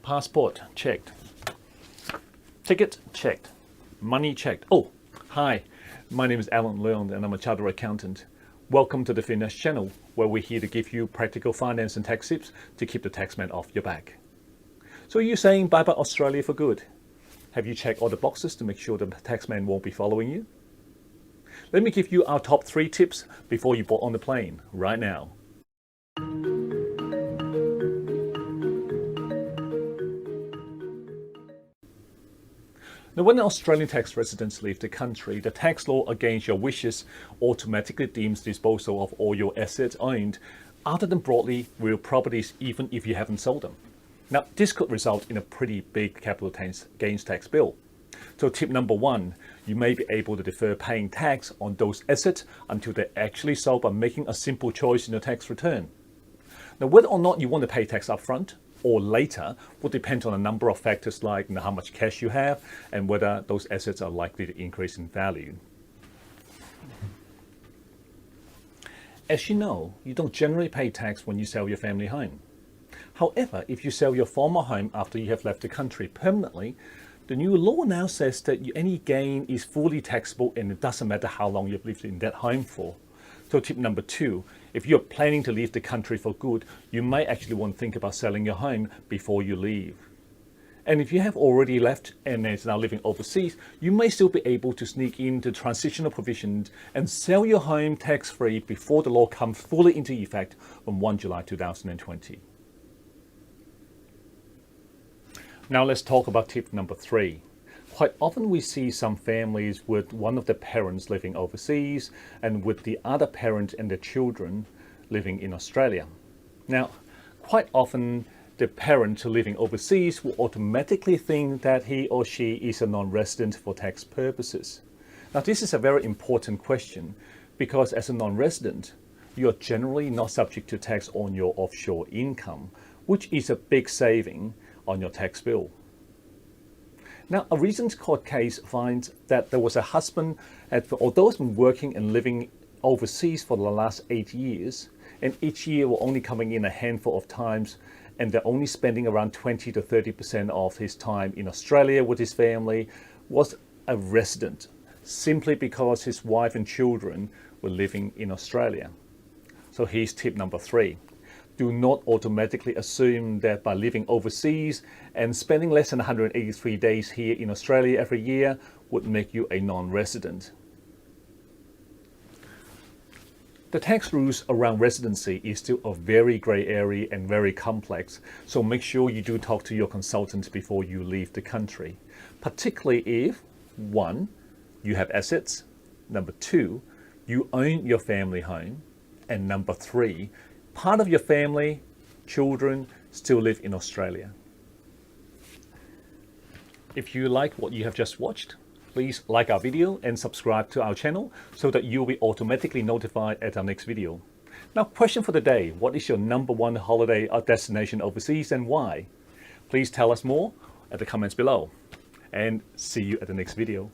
Passport checked. Ticket checked. Money checked. Oh, hi. My name is Alan Leon and I'm a chartered accountant. Welcome to the Finance channel, where we're here to give you practical finance and tax tips to keep the taxman off your back. So are you saying bye-bye Australia for good? Have you checked all the boxes to make sure the taxman won't be following you? Let me give you our top 3 tips before you board on the plane right now. Now, when Australian tax residents leave the country, the tax law against your wishes automatically deems disposal of all your assets owned other than broadly real properties, even if you haven't sold them. Now, this could result in a pretty big capital gains tax bill. So tip number 1, you may be able to defer paying tax on those assets until they're actually sold by making a simple choice in your tax return. Now, whether or not you want to pay tax upfront or later will depend on a number of factors like how much cash you have and whether those assets are likely to increase in value. As you know, you don't generally pay tax when you sell your family home. However, if you sell your former home after you have left the country permanently, the new law now says that any gain is fully taxable and it doesn't matter how long you've lived in that home for. So tip number 2, if you're planning to leave the country for good, you may actually want to think about selling your home before you leave. And if you have already left and is now living overseas, you may still be able to sneak into transitional provisions and sell your home tax-free before the law comes fully into effect on 1 July 2020. Now let's talk about tip number 3. Quite often we see some families with one of the parents living overseas and with the other parent and the children living in Australia. Now, quite often the parent living overseas will automatically think that he or she is a non-resident for tax purposes. Now, this is a very important question because as a non-resident, you are generally not subject to tax on your offshore income, which is a big saving on your tax bill. Now, a recent court case finds that there was a husband, although he's been working and living overseas for the last 8 years, and each year were only coming in a handful of times, and they're only spending around 20 to 30% of his time in Australia with his family, was a resident, simply because his wife and children were living in Australia. So here's tip number 3. Do not automatically assume that by living overseas and spending less than 183 days here in Australia every year would make you a non-resident. The tax rules around residency is still a very grey area and very complex, so make sure you do talk to your consultant before you leave the country, particularly if 1, you have assets, number 2, you own your family home, and number 3, part of your family, children, still live in Australia. If you like what you have just watched, please like our video and subscribe to our channel so that you'll be automatically notified at our next video. Now, question for the day, what is your number 1 holiday or destination overseas and why? Please tell us more at the comments below, and see you at the next video.